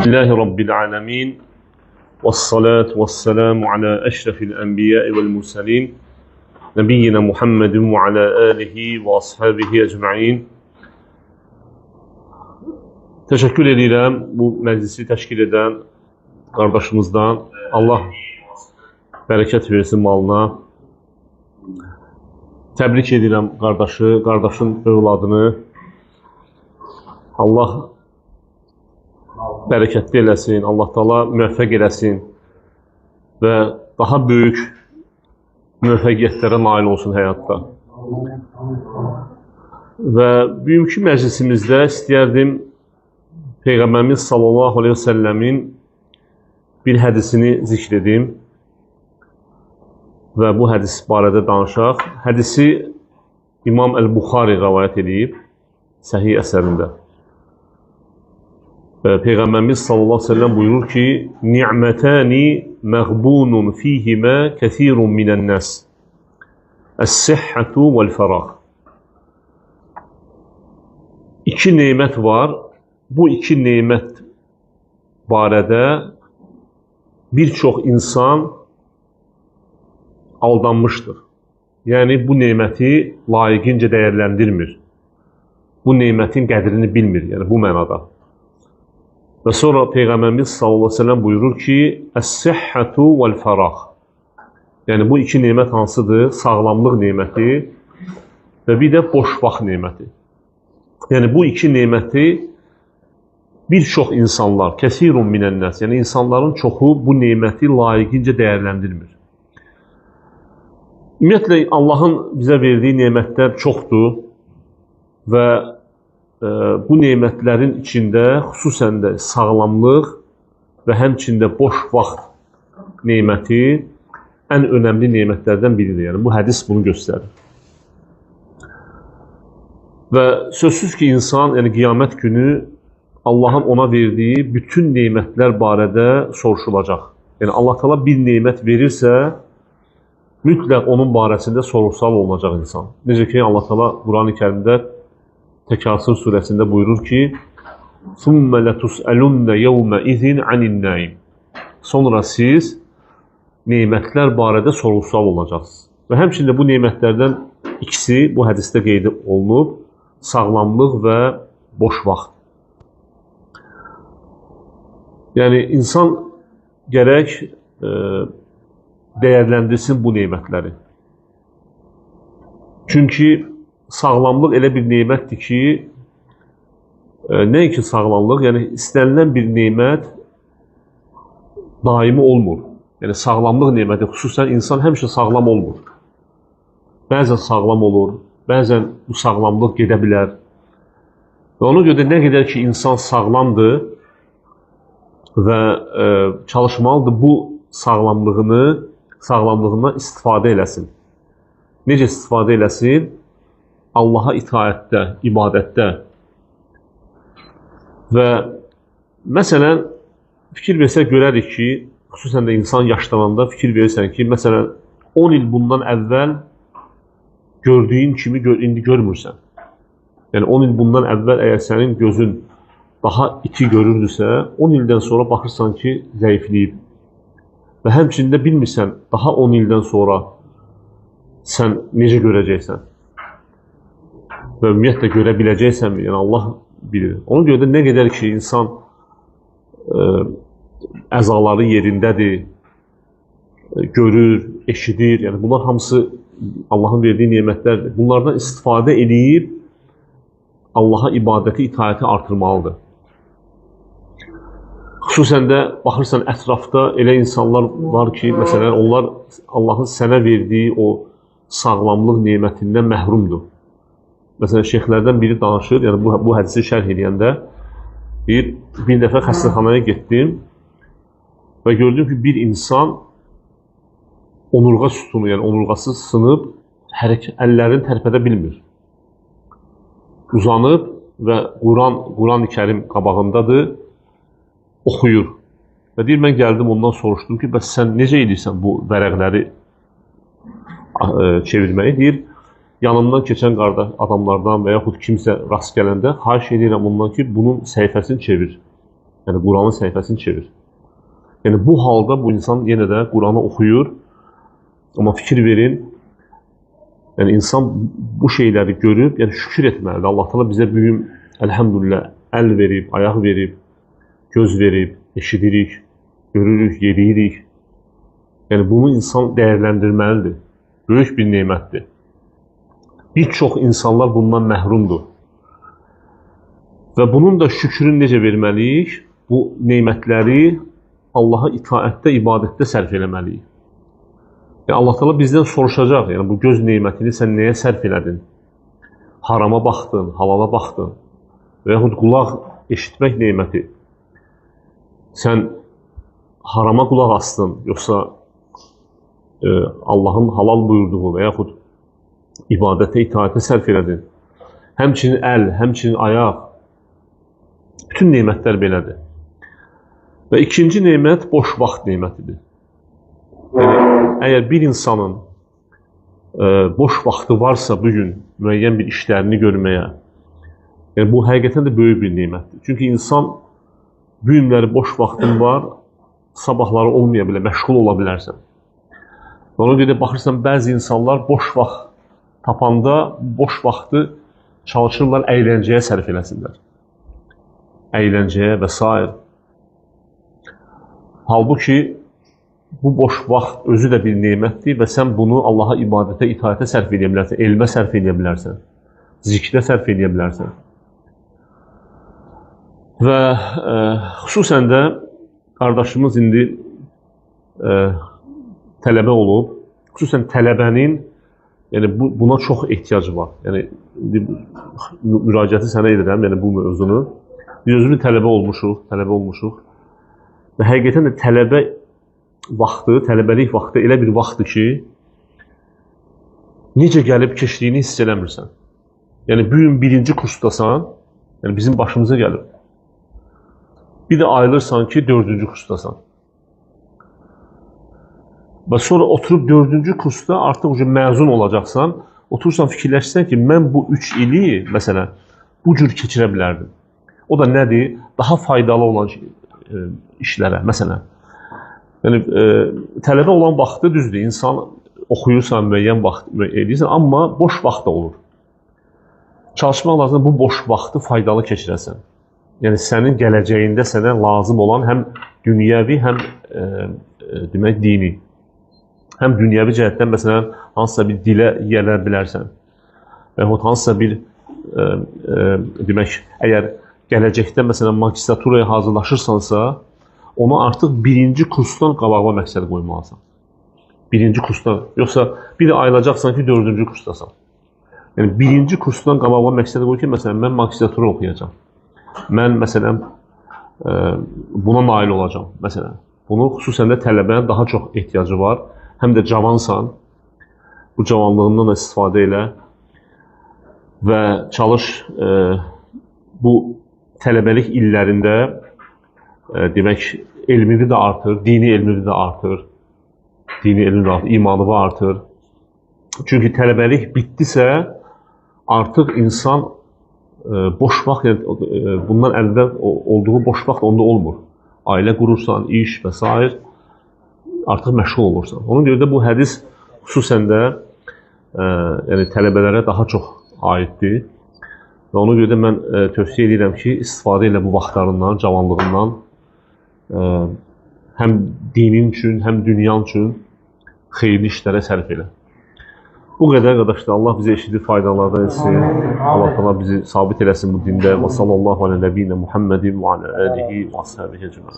Elhamdülillahi Rabbil alemin. Vessalatu vesselamu ala eşrefil enbiya'i vel mursalin. Nebiyyina Muhammedin ve ala alihi ve ashabihi ecma'in. Teşekkür edirəm bu məclisi təşkil edən qardaşımızdan. Allah bərəkət versin malına. Təbrik edirəm qardaşı, qardaşın övladını. Allah bərəkətli eləsin, Allah Taala müvəffəq eləsin və daha böyük müvəffəqiyyətlərə nail olsun həyatda. Və bugünkü məclisimizdə istəyərdim Peyğəmbərimiz sallallahu aleyhi ve sellemin bir hədisini zikr edim və bu hədis barədə danışaq. Hədisi İmam Əl-Buxari rəvayət edib Səhih əsərində. Peyğəmbərimiz sallallahu aleyhi ve sellem buyurur ki: "Ni'metani məğbunun fihimə kəthirun minən-nas. Es-sihhatu vel-farah." İki nemət var. Bu iki nemət barədə bir çox insan aldanmışdır. Yəni bu neməti layiqincə dəyərləndirmir. Bu nemətin qədrini bilmir, yəni bu mənada. Və sonra Peyğəmbərimiz sallallahu aleyhi ve sellem buyurur ki: "Es-sihhatu vel-farah." Yəni bu iki nemət hansıdır? Sağlamlıq neməti və bir də boş vaxt neməti. Yəni bu iki neməti bir çox insanlar, kəsirun minən-nas, yəni insanların çoxu bu neməti layiqincə dəyərləndirmir. Ümumiyyətlə Allahın bizə verdiyi nemətlər çoxdur və bu nemətlərin içində xüsusən də sağlamlıq və həmçində boş vaxt neməti ən önəmli nemətlərdən biridir. Yəni bu hədis bunu göstərir. Və sözsüz ki, insan, yəni qiyamət günü Allahın ona verdiyi bütün nemətlər barədə soruşulacaq. Yəni Allah Taala bir nemət verirsə, mütləq onun barəsində sorğu-sual olunacaq insan. Necə ki Allah Taala Qurani-Kərimdə Təkasür surəsində buyurur ki: "Summa latus'alunna yawma izin anin naim." Sonra siz nemətlər barədə sorğu-sual olacaqsınız. Və həmçində bu nemətlərdən ikisi bu hədisdə qeyd olunub: sağlamlıq və boş vaxt. Yəni, insan gərək dəyərləndirsin bu nemətləri. Çünki sağlamlıq elə bir nemətdir ki, nəinki sağlamlıq, yəni istənilən bir nemət daimi olmur. Yəni, sağlamlıq neməti, xüsusən insan həmişə sağlam olmur. Bəzən sağlam olur, bəzən bu sağlamlıq gedə bilər. Və ona görə nə qədər ki, insan sağlamdır, və çalışmalıdır bu sağlamlığından istifadə eləsin. Necə istifadə eləsin? Allaha itaətdə, ibadətdə. Və məsələn, fikir versək görərik ki, xüsusən də insan yaşlananda fikir verirsən ki, məsələn, 10 il bundan əvvəl gördüyün kimi indi görmürsən. Yəni 10 il bundan əvvəl əgər sənin gözün daha iti görürdüsə, 10 ildən sonra baxırsan ki, zəifləyib. Və həmçində bilmirsən, daha 10 ildən sonra sən necə görəcəksən? Və ümumiyyətlə görə biləcəksənmi? Yəni Allah bilir. Ona görə də nə qədər ki, insan əzaları yerindədir, görür, eşidir, yəni bunlar hamısı Allahın verdiyi nemətlərdir. Bunlardan istifadə edib Allaha ibadəti, itaəti artırmalıdır. Xüsusən də baxırsan ətrafda elə insanlar var ki, məsələn, onlar Allahın sənə verdiyi o sağlamlıq nemətindən məhrumdur. Məsələn, şeyxlərdən biri danışır, yəni bu hədisi şərh edəndə, bir dəfə xəstəxanaya getdim və gördüm ki, bir insan onurğa sütunu, yəni onurğası sınıb, əllərini tərpədə bilmir. Uzanıb və Quran-ı Kərim qabağındadır, oxuyur. Və deyir, mən gəldim ondan soruşdum ki, bəs sən necə edirsən bu vərəqləri çevirməyi? Deyir, yanımdan keçən adamlardan və yaxud kimsə rast gələndə xahiş edirəm ondan ki, bunun səhifəsini çevir. Yəni Quranın səhifəsini çevir. Yəni bu halda bu insan yenə də Quranı oxuyur. Amma fikir verin, yəni insan bu şeyləri görüb, yəni şükür etməlidir. Allah Teala bizə bu gün elhamdülillah əl verib, ayaq verib, göz verib, eşidirik, görürük, yedirik. Yəni bunu insan dəyərləndirməlidir. Böyük bir nemətdir. Bir çox insanlar bundan məhrumdur. Və bunun da şükrünü necə verməliyik? Bu nemətləri Allaha itaətdə, ibadətdə sərf eləməliyik. Yəni Allah Teala bizdən soruşacaq, yəni bu göz nemətini sən nəyə sərf elədin? Harama baxdın, halala baxdın və yaxud qulaq eşitmək neməti. Sən harama qulaq astın, yoxsa Allahın halal buyurduğu və yaxud ibadətə, itaətə sərf elədin. Həmçinin əl, həmçinin ayaq, bütün nemətlər belədir. Və ikinci nemət boş vaxt nemətidir. Yəni, əgər bir insanın boş vaxtı varsa bugün müəyyən bir işlərini görməyə, yəni bu həqiqətən də böyük bir nemətdir. Çünki insan bu günləri boş vaxtın var, sabahları olmaya bilər, məşğul ola bilərsən. Ona görə baxırsan, bəzi insanlar boş vaxt tapanda boş vaxtı çalışırlar əyləncəyə sərf eləsinlər. Əyləncəyə və s. Halbuki bu boş vaxt özü də bir nemətdir və sən bunu Allaha ibadətə, itaətə sərf edə bilərsən, elmə sərf edə bilərsən, zikrə sərf edə bilərsən. Və xüsusən də qardaşımız indi tələbə olub, xüsusən tələbənin buna çox ehtiyacı var. Yəni, müraciəti sənə edirəm, yəni bu mövzunu. Biz özümüz tələbə olmuşuq və həqiqətən də tələbə vaxtı, tələbəlik vaxtı elə bir vaxtdır ki, necə gəlib keçdiyini hiss eləmirsən. Yəni, bu gün birinci kursdasan, yəni bizim başımıza gəlib. Bir də ayılırsan ki, 4-cü kursdasan. Və sonra oturub 4-cü kursda artıq məzun olacaqsan, oturursan fikirləşsən ki, mən bu 3 ili, məsələn, bu cür keçirə bilərdim. O da nədir? Daha faydalı olan işlərə, məsələn. Yəni, tələbə olan vaxtı düzdür, insan oxuyursan, müəyyən vaxt edirsən, amma boş vaxt da olur. Çalışmaq lazım bu boş vaxtı faydalı keçirəsən. Yəni, sənin gələcəyində sənə lazım olan həm dünyəvi, həm demək, dini. Həm dünyəvi cəhətdən, məsələn, hansısa bir dilə yiyələ bilərsən. Və yaxud hansısa bir, demək, əgər gələcəkdə, məsələn, magistraturaya hazırlaşırsansa, onu artıq birinci kursdan qabağa məqsəd qoymalısan. Birinci kursdan. Yoxsa bir də ayılacaqsan ki, 4-cü kursdasan. Yəni, birinci kursdan qabağa məqsəd qoy ki, məsələn, mən magistratura oxuyacam. Mən, məsələn, buna nail olacam, məsələn. Bunu xüsusən də tələbənin daha çox ehtiyacı var. Həm də cavansan, bu cavanlığından da istifadə elə və çalış bu tələbəlik illərində demək, elmini də artır, dini elmini də artır, imanı artır. Çünki tələbəlik bitdisə, artıq insan boş vaxt, bundan əldə olduğu boş vaxt onda olmur. Ailə qurursan, iş və s. artıq məşğul olursan. Ona görə də bu hədis xüsusən də yəni, tələbələrə daha çox aiddir. Və ona görə də mən tövsiyə edirəm ki, istifadə elə bu vaxtlarından, cavanlığından həm dinin üçün, həm dünyan üçün xeyirli işlərə sərf elə. Bu qədər qardaşlar, Allah bizi eşidib faydalardan etsin. Allah Teala bizi sabit eləsin bu dində. Və sallallahu alə nəbiyyinə Muhammedin və alə alihi və ashabihi ecmaîn.